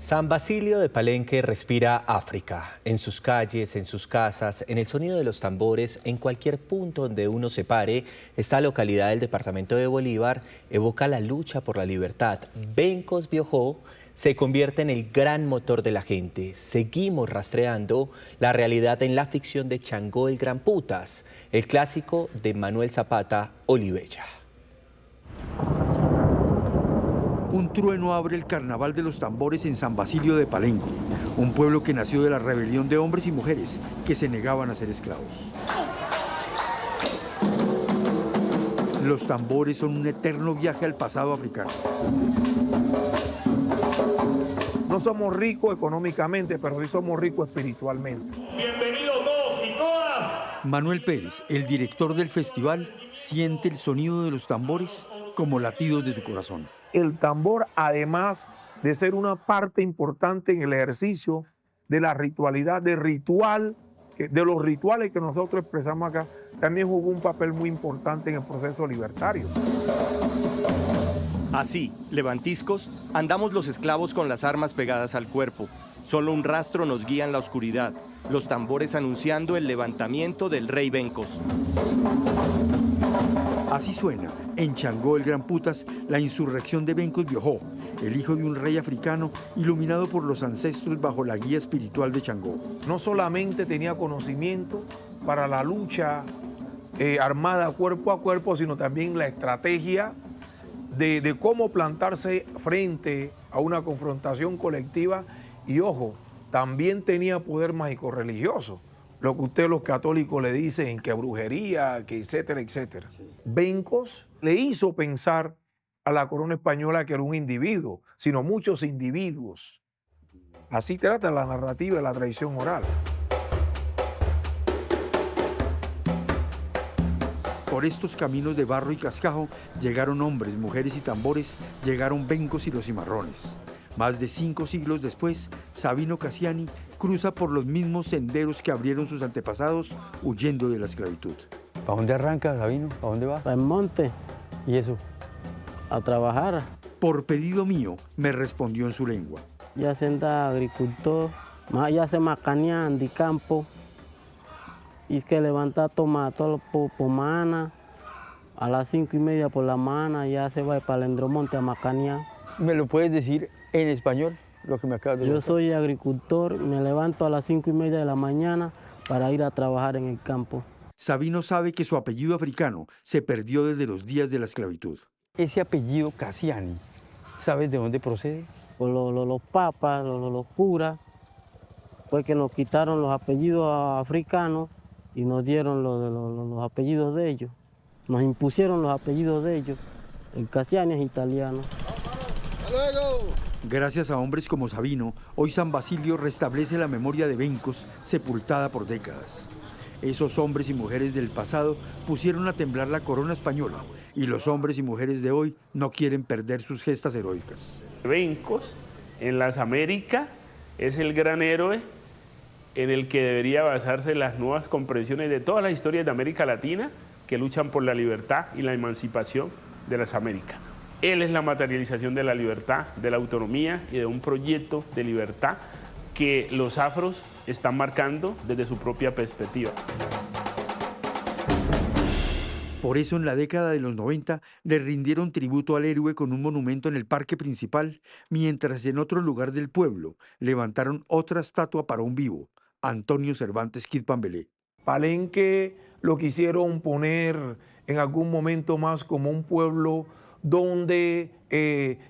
San Basilio de Palenque respira África. En sus calles, en sus casas, en el sonido de los tambores, en cualquier punto donde uno se pare, esta localidad del departamento de Bolívar evoca la lucha por la libertad. Bencos Biojó se convierte en el gran motor de la gente. Seguimos rastreando la realidad en la ficción de Changó el Gran Putas, el clásico de Manuel Zapata Olivella. Un trueno abre el carnaval de los tambores en San Basilio de Palenque, un pueblo que nació de la rebelión de hombres y mujeres que se negaban a ser esclavos. Los tambores son un eterno viaje al pasado africano. No somos ricos económicamente, pero sí somos ricos espiritualmente. Bienvenidos todos y todas. Manuel Pérez, el director del festival, siente el sonido de los tambores como latidos de su corazón. El tambor, además de ser una parte importante en el ejercicio de la ritualidad, de los rituales que nosotros expresamos acá, también jugó un papel muy importante en el proceso libertario. Así, levantiscos, andamos los esclavos con las armas pegadas al cuerpo. Solo un rastro nos guía en la oscuridad, los tambores anunciando el levantamiento del rey Bencos. Así suena, en Changó el Gran Putas, la insurrección de Bencos Biojó, el hijo de un rey africano iluminado por los ancestros bajo la guía espiritual de Changó. No solamente tenía conocimiento para la lucha armada cuerpo a cuerpo, sino también la estrategia de cómo plantarse frente a una confrontación colectiva. Y ojo, también tenía poder mágico religioso. Lo que ustedes los católicos le dicen, que brujería, que etcétera, etcétera. Bencos le hizo pensar a la corona española que era un individuo, sino muchos individuos. Así trata la narrativa de la tradición oral. Por estos caminos de barro y cascajo llegaron hombres, mujeres y tambores, llegaron Bencos y los cimarrones. Más de 5 siglos después, Sabino Cassiani cruza por los mismos senderos que abrieron sus antepasados huyendo de la esclavitud. ¿Para dónde arranca, Sabino? ¿Para dónde va? Para el monte. ¿Y eso? A trabajar. Por pedido mío, me respondió en su lengua. Ya se anda agricultor, ya se macanea en el campo. Y es que levanta tomate por mañana, a las 5:30 por la mañana, ya se va para el Endromonte a macanear. ¿Me lo puedes decir en español, lo que me acabas de decir? Yo soy agricultor, me levanto a las 5:30 de la mañana para ir a trabajar en el campo. Sabino sabe que su apellido africano se perdió desde los días de la esclavitud. Ese apellido Cassiani, ¿sabes de dónde procede? Por los papas, los curas, fue que nos quitaron los apellidos africanos y nos dieron los apellidos de ellos. Nos impusieron los apellidos de ellos. El Cassiani es italiano. Gracias a hombres como Sabino, hoy San Basilio restablece la memoria de Bencos, sepultada por décadas. Esos hombres y mujeres del pasado pusieron a temblar la corona española y los hombres y mujeres de hoy no quieren perder sus gestas heroicas. Bencos en las Américas es el gran héroe en el que debería basarse las nuevas comprensiones de todas las historias de América Latina que luchan por la libertad y la emancipación de las Américas. Él es la materialización de la libertad, de la autonomía y de un proyecto de libertad que los afros están marcando desde su propia perspectiva. Por eso en la década de los 90 le rindieron tributo al héroe con un monumento en el parque principal, mientras en otro lugar del pueblo levantaron otra estatua para un vivo, Antonio Cervantes Kid Pambelé. Palenque lo quisieron poner en algún momento más como un pueblo donde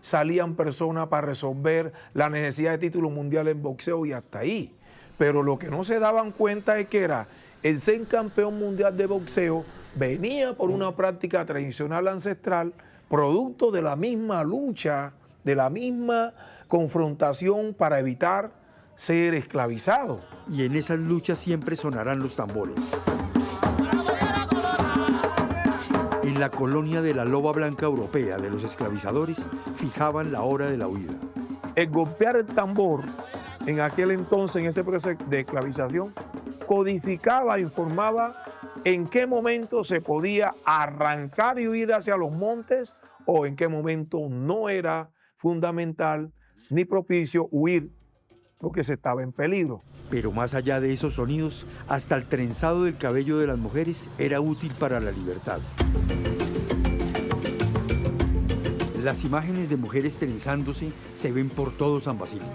salían personas para resolver la necesidad de título mundial en boxeo y hasta ahí. Pero lo que no se daban cuenta es que era el ser campeón mundial de boxeo venía por una práctica tradicional ancestral, producto de la misma lucha, de la misma confrontación para evitar ser esclavizado. Y en esas luchas siempre sonarán los tambores. En la colonia de la loba blanca europea de los esclavizadores fijaban la hora de la huida. El golpear el tambor en aquel entonces, en ese proceso de esclavización, codificaba, informaba en qué momento se podía arrancar y huir hacia los montes o en qué momento no era fundamental ni propicio huir porque se estaba en peligro. Pero más allá de esos sonidos, hasta el trenzado del cabello de las mujeres era útil para la libertad. Las imágenes de mujeres trenzándose se ven por todo San Basilio.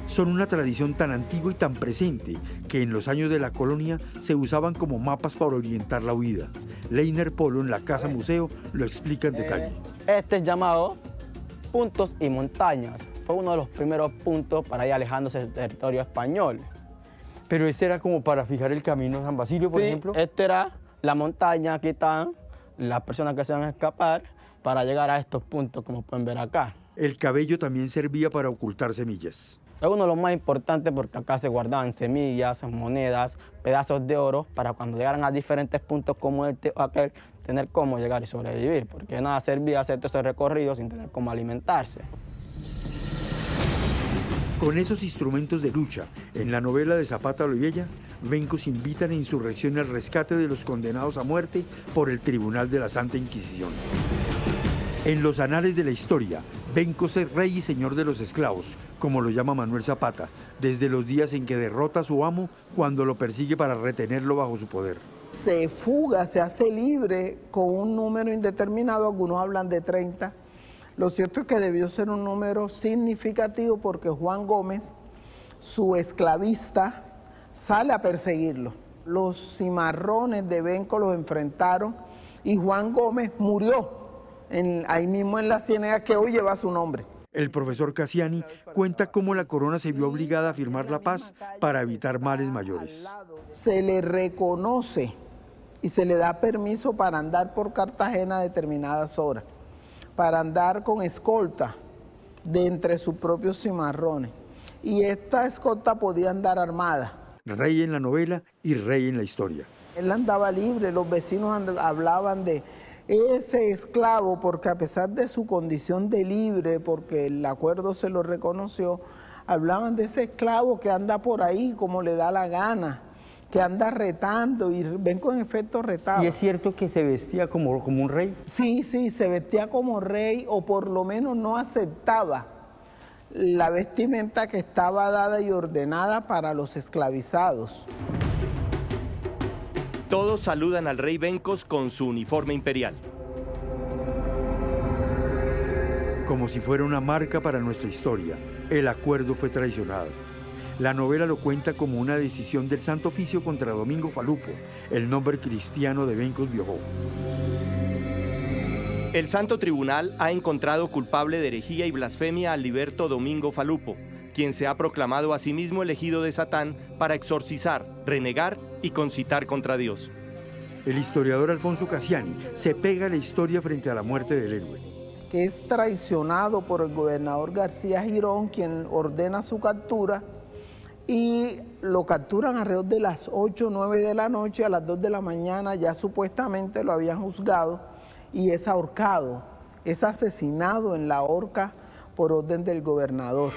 Son una tradición tan antigua y tan presente que en los años de la colonia se usaban como mapas para orientar la huida. Leiner Polo en la Casa Museo lo explica en detalle. Este es llamado Puntos y Montañas. Fue uno de los primeros puntos para ir alejándose del territorio español. Pero este era como para fijar el camino a San Basilio, por ejemplo. Este era la montaña, aquí están las personas que se van a escapar para llegar a estos puntos, como pueden ver acá. El cabello también servía para ocultar semillas. Es uno de los más importantes porque acá se guardaban semillas, monedas, pedazos de oro para cuando llegaran a diferentes puntos como este o aquel, tener cómo llegar y sobrevivir, porque nada servía hacer todo ese recorrido sin tener cómo alimentarse. Con esos instrumentos de lucha, en la novela de Zapata Olivella, Bencos invitan a insurrección al rescate de los condenados a muerte por el Tribunal de la Santa Inquisición. En los anales de la historia, Bencos es rey y señor de los esclavos, como lo llama Manuel Zapata, desde los días en que derrota a su amo cuando lo persigue para retenerlo bajo su poder. Se fuga, se hace libre con un número indeterminado, algunos hablan de 30. Lo cierto es que debió ser un número significativo porque Juan Gómez, su esclavista, sale a perseguirlo. Los cimarrones de Bencos los enfrentaron y Juan Gómez murió ahí mismo en la ciénaga que hoy lleva su nombre. El profesor Cassiani cuenta cómo la corona se vio obligada a firmar la paz para evitar males mayores. Se le reconoce y se le da permiso para andar por Cartagena a determinadas horas, para andar con escolta de entre sus propios cimarrones. Y esta escolta podía andar armada. Rey en la novela y rey en la historia. Él andaba libre, los vecinos hablaban de ese esclavo, porque a pesar de su condición de libre, porque el acuerdo se lo reconoció, hablaban de ese esclavo que anda por ahí como le da la gana, que anda retando, y Bencos en efecto retaba. ¿Y es cierto que se vestía como un rey? Sí, se vestía como rey, o por lo menos no aceptaba la vestimenta que estaba dada y ordenada para los esclavizados. Todos saludan al rey Bencos con su uniforme imperial. Como si fuera una marca para nuestra historia, el acuerdo fue traicionado. La novela lo cuenta como una decisión del Santo Oficio contra Domingo Falupo, el nombre cristiano de Bencos Biojó. El Santo Tribunal ha encontrado culpable de herejía y blasfemia al liberto Domingo Falupo, quien se ha proclamado a sí mismo elegido de Satán para exorcizar, renegar y concitar contra Dios. El historiador Alfonso Cassiani se pega a la historia frente a la muerte del héroe. Que es traicionado por el gobernador García Girón, quien ordena su captura, y lo capturan alrededor de las 8 o 9 de la noche, a las 2 de la mañana ya supuestamente lo habían juzgado, y es ahorcado, es asesinado en la horca por orden del gobernador.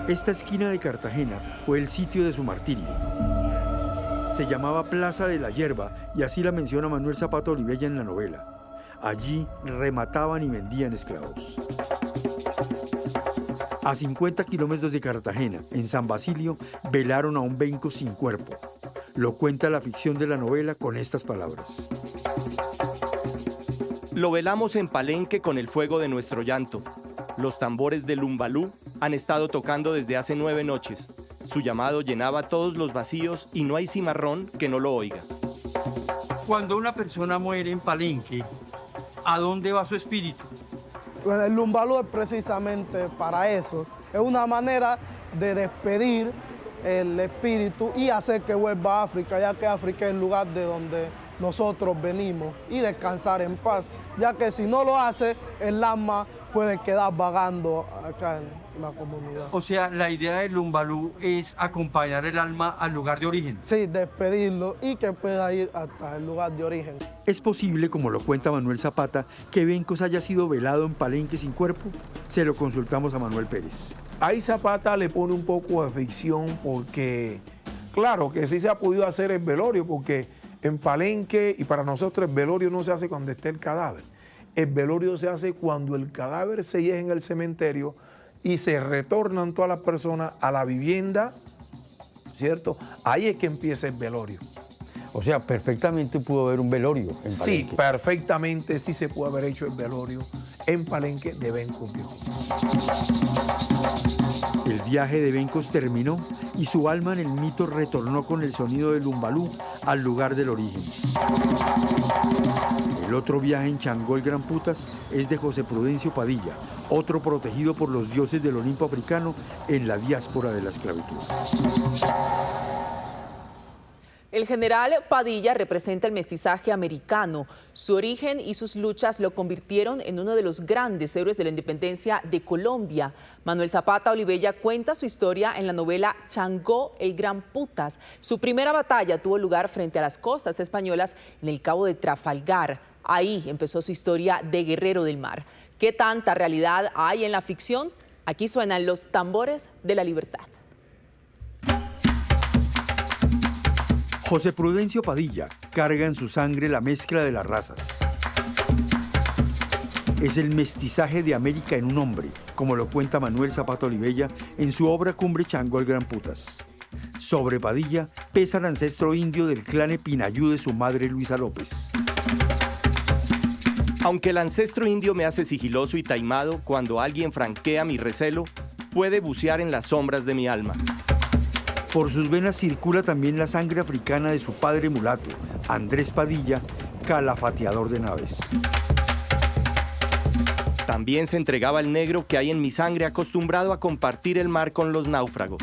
Esta esquina de Cartagena fue el sitio de su martirio. Se llamaba Plaza de la Hierba y así la menciona Manuel Zapata Olivella en la novela. Allí remataban y vendían esclavos. A 50 kilómetros de Cartagena, en San Basilio, velaron a un Bencos sin cuerpo. Lo cuenta la ficción de la novela con estas palabras. Lo velamos en Palenque con el fuego de nuestro llanto. Los tambores del Lumbalú han estado tocando desde hace 9 noches. Su llamado llenaba todos los vacíos y no hay cimarrón que no lo oiga. Cuando una persona muere en Palenque, ¿a dónde va su espíritu? Bueno, el Lumbalú es precisamente para eso. Es una manera de despedir el espíritu y hacer que vuelva a África, ya que África es el lugar de donde nosotros venimos, y descansar en paz, ya que si no lo hace, el alma puede quedar vagando acá en la comunidad. O sea, la idea del Lumbalú es acompañar el alma al lugar de origen. Sí, despedirlo y que pueda ir hasta el lugar de origen. ¿Es posible, como lo cuenta Manuel Zapata, que Bencos haya sido velado en Palenque sin cuerpo? Se lo consultamos a Manuel Pérez. Ahí Zapata le pone un poco de ficción porque, claro, que sí se ha podido hacer el velorio, porque en Palenque, y para nosotros el velorio no se hace cuando esté el cadáver. El velorio se hace cuando el cadáver se lleva en el cementerio y se retornan todas las personas a la vivienda, ¿cierto? Ahí es que empieza el velorio. O sea, perfectamente pudo haber un velorio en Palenque. Sí, perfectamente sí se puede haber hecho el velorio en Palenque de Bencos Viejo. El viaje de Bencos terminó y su alma en el mito retornó con el sonido del lumbalú al lugar del origen. El otro viaje en Changó el Gran Putas es de José Prudencio Padilla, otro protegido por los dioses del Olimpo africano en la diáspora de la esclavitud. El general Padilla representa el mestizaje americano. Su origen y sus luchas lo convirtieron en uno de los grandes héroes de la independencia de Colombia. Manuel Zapata Olivella cuenta su historia en la novela Changó el Gran Putas. Su primera batalla tuvo lugar frente a las costas españolas en el Cabo de Trafalgar. Ahí empezó su historia de guerrero del mar. ¿Qué tanta realidad hay en la ficción? Aquí suenan los tambores de la libertad. José Prudencio Padilla carga en su sangre la mezcla de las razas. Es el mestizaje de América en un hombre, como lo cuenta Manuel Zapata Olivella en su obra Cumbre Changó el Gran Putas. Sobre Padilla pesa el ancestro indio del clan Epinayú de su madre Luisa López. Aunque el ancestro indio me hace sigiloso y taimado, cuando alguien franquea mi recelo, puede bucear en las sombras de mi alma. Por sus venas circula también la sangre africana de su padre mulato, Andrés Padilla, calafateador de naves. También se entregaba el negro que hay en mi sangre, acostumbrado a compartir el mar con los náufragos.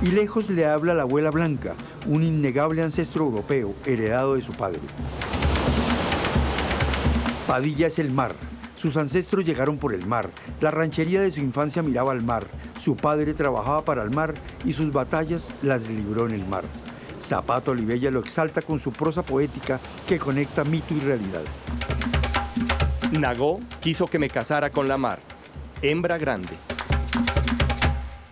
Y lejos le habla la abuela Blanca, un innegable ancestro europeo heredado de su padre. Padilla es el mar. Sus ancestros llegaron por el mar. La ranchería de su infancia miraba al mar. Su padre trabajaba para el mar y sus batallas las libró en el mar. Zapata Olivella lo exalta con su prosa poética que conecta mito y realidad. Nagó quiso que me casara con la mar, hembra grande.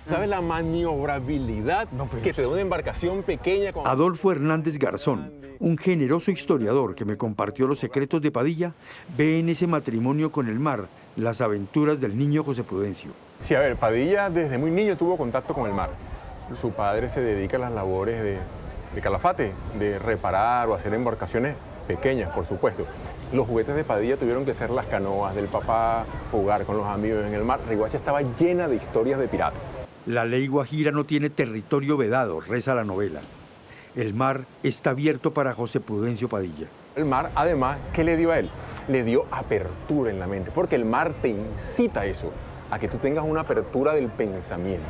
¿Sabes la maniobrabilidad que te da una embarcación pequeña? Adolfo Hernández Garzón, un generoso historiador que me compartió los secretos de Padilla, ve en ese matrimonio con el mar las aventuras del niño José Prudencio. Sí, a ver, Padilla desde muy niño tuvo contacto con el mar. Su padre se dedica a las labores de calafate, de reparar o hacer embarcaciones pequeñas, por supuesto. Los juguetes de Padilla tuvieron que ser las canoas del papá, jugar con los amigos en el mar. Riguacha estaba llena de historias de piratas. La ley guajira no tiene territorio vedado, reza la novela. El mar está abierto para José Prudencio Padilla. El mar, además, ¿qué le dio a él? Le dio apertura en la mente, porque el mar te incita a eso, a que tú tengas una apertura del pensamiento.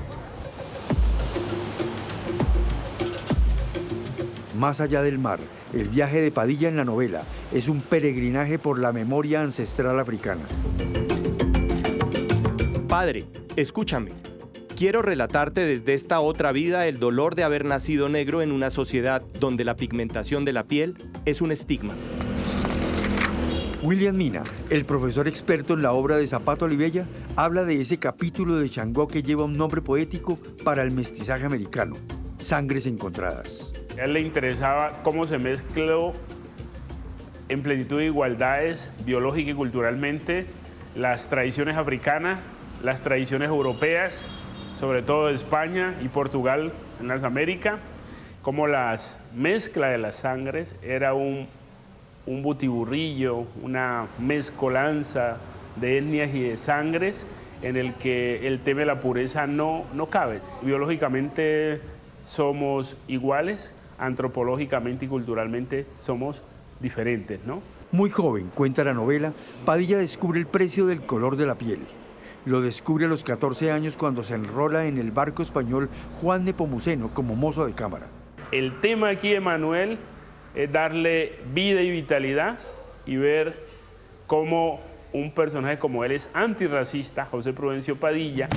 Más allá del mar, el viaje de Padilla en la novela es un peregrinaje por la memoria ancestral africana. Padre, escúchame. Quiero relatarte desde esta otra vida el dolor de haber nacido negro en una sociedad donde la pigmentación de la piel es un estigma. William Mina, el profesor experto en la obra de Zapata Olivella, habla de ese capítulo de Changó que lleva un nombre poético para el mestizaje americano, Sangres Encontradas. A él le interesaba cómo se mezcló en plenitud de igualdades biológica y culturalmente las tradiciones africanas, las tradiciones europeas, sobre todo de España y Portugal en las Américas, como la mezcla de las sangres era un butiburrillo, una mezcolanza de etnias y de sangres en el que el tema de la pureza no cabe. Biológicamente somos iguales, antropológicamente y culturalmente somos diferentes, ¿no? Muy joven, cuenta la novela, Padilla descubre el precio del color de la piel. Lo descubre a los 14 años cuando se enrola en el barco español Juan Nepomuceno como mozo de cámara. El tema aquí de Manuel es darle vida y vitalidad y ver cómo un personaje como él es antirracista, José Prudencio Padilla.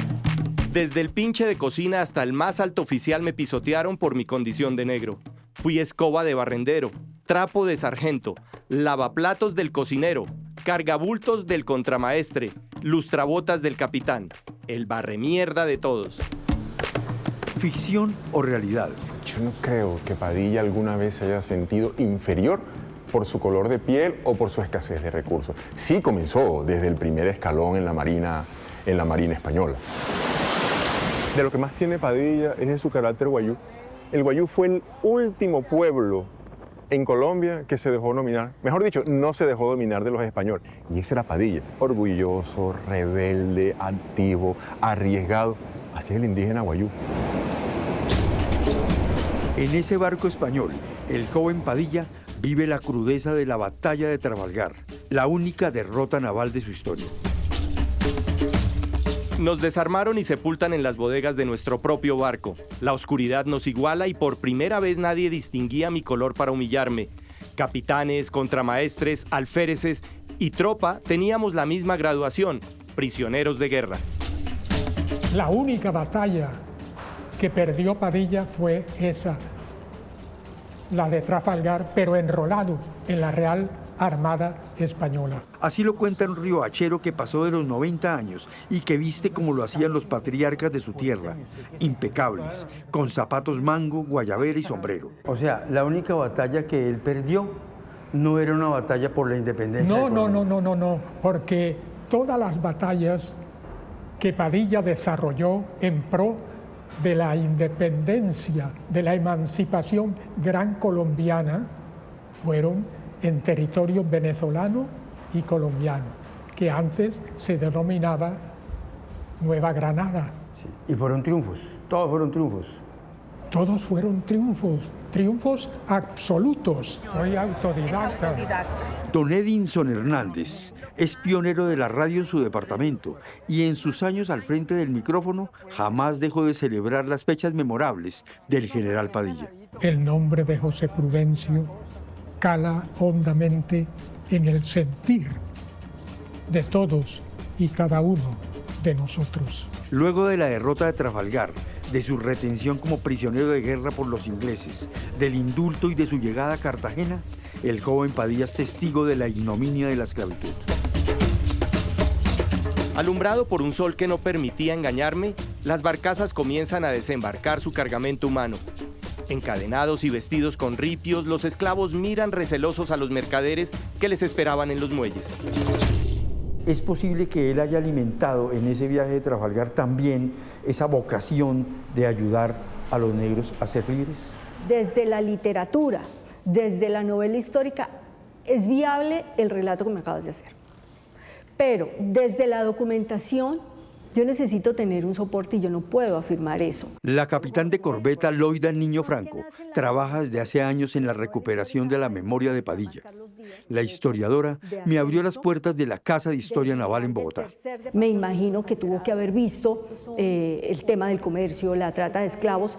Desde el pinche de cocina hasta el más alto oficial me pisotearon por mi condición de negro. Fui escoba de barrendero, trapo de sargento, lavaplatos del cocinero, cargabultos del contramaestre, lustrabotas del capitán, el barremierda de todos. ¿Ficción o realidad? Yo no creo que Padilla alguna vez se haya sentido inferior por su color de piel o por su escasez de recursos. Sí comenzó desde el primer escalón en la Marina española. De lo que más tiene Padilla es de su carácter guayú. El guayú fue el último pueblo en Colombia que se dejó dominar, mejor dicho, no se dejó dominar de los españoles. Y ese era Padilla, orgulloso, rebelde, activo, arriesgado. Así es el indígena guayú. En ese barco español, el joven Padilla vive la crudeza de la batalla de Trafalgar, la única derrota naval de su historia. Nos desarmaron y sepultan en las bodegas de nuestro propio barco. La oscuridad nos iguala y por primera vez nadie distinguía mi color para humillarme. Capitanes, contramaestres, alféreces y tropa teníamos la misma graduación, prisioneros de guerra. La única batalla que perdió Padilla fue esa, la de Trafalgar, pero enrolado en la Real Armada Española. Así lo cuenta un riohachero que pasó de los 90 años y que viste como lo hacían los patriarcas de su tierra, impecables, con zapatos mango, guayabera y sombrero. O sea, la única batalla que él perdió no era una batalla por la independencia. No, porque todas las batallas que Padilla desarrolló en pro de la independencia, de la emancipación gran colombiana, fueron en territorio venezolano y colombiano, que antes se denominaba Nueva Granada. Sí, y fueron triunfos, todos fueron triunfos. Todos fueron triunfos, triunfos absolutos. Soy autodidacta. Don Edinson Hernández es pionero de la radio en su departamento y en sus años al frente del micrófono jamás dejó de celebrar las fechas memorables del general Padilla. El nombre de José Prudencio cala hondamente en el sentir de todos y cada uno de nosotros. Luego de la derrota de Trafalgar, de su retención como prisionero de guerra por los ingleses, del indulto y de su llegada a Cartagena, el joven Padilla es testigo de la ignominia de la esclavitud. Alumbrado por un sol que no permitía engañarme, las barcazas comienzan a desembarcar su cargamento humano. Encadenados y vestidos con ripios, los esclavos miran recelosos a los mercaderes que les esperaban en los muelles. ¿Es posible que él haya alimentado en ese viaje de Trafalgar también esa vocación de ayudar a los negros a ser libres? Desde la literatura, desde la novela histórica, es viable el relato que me acabas de hacer. Pero desde la documentación, yo necesito tener un soporte y yo no puedo afirmar eso. La capitán de corbeta Loida Niño Franco trabaja desde hace años en la recuperación de la memoria de Padilla. La historiadora me abrió las puertas de la Casa de Historia Naval en Bogotá. Me imagino que tuvo que haber visto el tema del comercio, la trata de esclavos,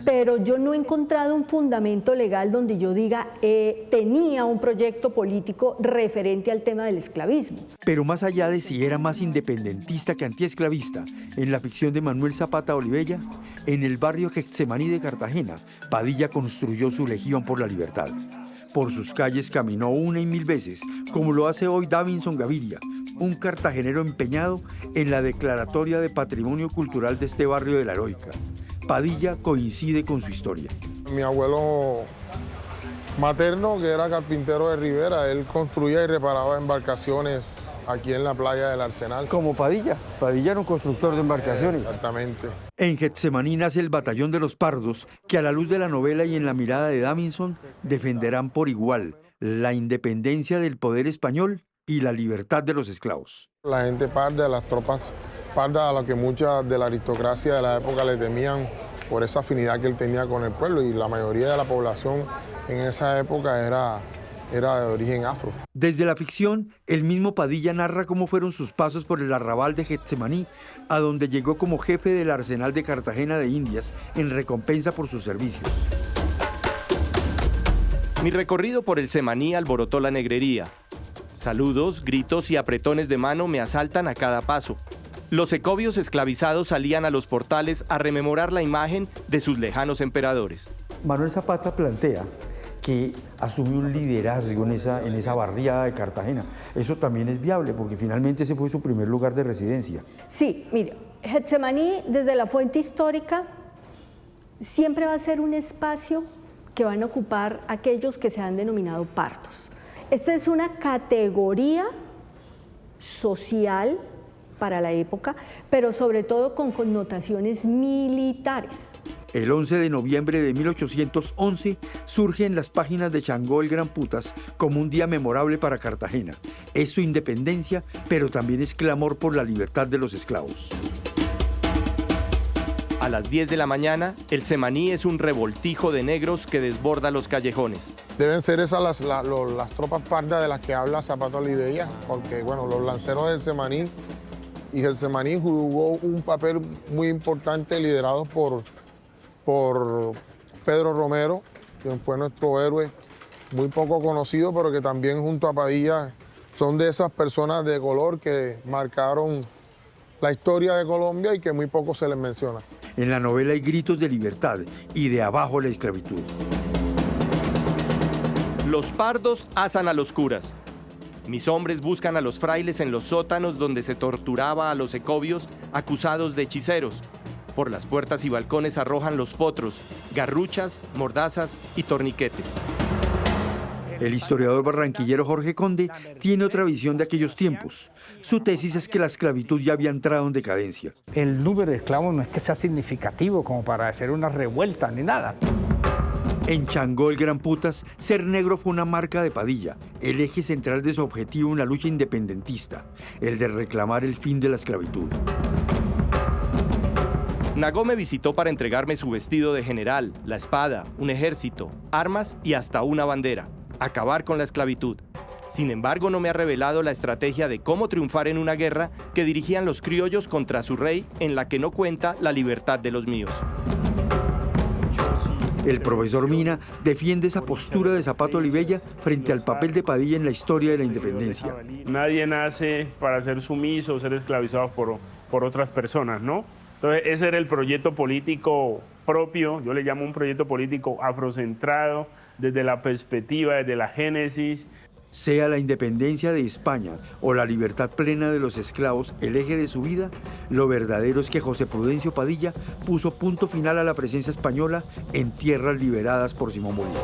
pero yo no he encontrado un fundamento legal donde yo diga tenía un proyecto político referente al tema del esclavismo. Pero más allá de si era más independentista que antiesclavista, en la ficción de Manuel Zapata Olivella, en el barrio Getsemaní de Cartagena, Padilla construyó su legión por la libertad. Por sus calles caminó una y mil veces, como lo hace hoy Davinson Gaviria, un cartagenero empeñado en la declaratoria de patrimonio cultural de este barrio de La Heroica. Padilla coincide con su historia. Mi abuelo materno, que era carpintero de Rivera, él construía y reparaba embarcaciones aquí en la playa del Arsenal. Como Padilla. Padilla era un constructor de embarcaciones. Exactamente. En Getsemaní nace el Batallón de los Pardos, que a la luz de la novela y en la mirada de Davinson defenderán por igual la independencia del poder español y la libertad de los esclavos. La gente parda, las tropas pardas, a lo que mucha de la aristocracia de la época le temían por esa afinidad que él tenía con el pueblo, y la mayoría de la población en esa época era de origen afro. Desde la ficción, el mismo Padilla narra cómo fueron sus pasos por el arrabal de Getsemaní, a donde llegó como jefe del arsenal de Cartagena de Indias en recompensa por sus servicios. Mi recorrido por el Semaní alborotó la negrería. Saludos, gritos y apretones de mano me asaltan a cada paso. Los ecobios esclavizados salían a los portales a rememorar la imagen de sus lejanos emperadores. Manuel Zapata plantea que asumió un liderazgo en esa barriada de Cartagena. Eso también es viable, porque finalmente ese fue su primer lugar de residencia. Sí, mire, Getsemaní, desde la fuente histórica, siempre va a ser un espacio que van a ocupar aquellos que se han denominado partos. Esta es una categoría social para la época, pero sobre todo con connotaciones militares. El 11 de noviembre de 1811 surge en las páginas de Changó el Gran Putas como un día memorable para Cartagena. Es su independencia, pero también es clamor por la libertad de los esclavos. A las 10 de la mañana, el Semaní es un revoltijo de negros que desborda los callejones. Deben ser esas las tropas pardas de las que habla Zapata Olivella, porque bueno, los lanceros del Semaní, y el Semaní jugó un papel muy importante liderado por Pedro Romero, quien fue nuestro héroe, muy poco conocido, pero que también junto a Padilla son de esas personas de color que marcaron la historia de Colombia y que muy poco se les menciona. En la novela hay gritos de libertad y de abajo la esclavitud. Los pardos asan a los curas. Mis hombres buscan a los frailes en los sótanos donde se torturaba a los ecobios acusados de hechiceros. Por las puertas y balcones arrojan los potros, garruchas, mordazas y torniquetes. El historiador barranquillero Jorge Conde tiene otra visión de aquellos tiempos. Su tesis es que la esclavitud ya había entrado en decadencia. El número de esclavos no es que sea significativo como para hacer una revuelta ni nada. En Changó el Gran Putas, ser negro fue una marca de Padilla, el eje central de su objetivo en la lucha independentista, el de reclamar el fin de la esclavitud. Nagó me visitó para entregarme su vestido de general, la espada, un ejército, armas y hasta una bandera. Acabar con la esclavitud. Sin embargo, no me ha revelado la estrategia de cómo triunfar en una guerra que dirigían los criollos contra su rey, en la que no cuenta la libertad de los míos. El profesor Mina defiende esa postura de Zapata Olivella frente al papel de Padilla en la historia de la independencia. Nadie nace para ser sumiso o ser esclavizado por otras personas, ¿no? Entonces, ese era el proyecto político propio, yo le llamo un proyecto político afrocentrado, desde la perspectiva, desde la génesis. Sea la independencia de España o la libertad plena de los esclavos el eje de su vida, lo verdadero es que José Prudencio Padilla puso punto final a la presencia española en tierras liberadas por Simón Bolívar.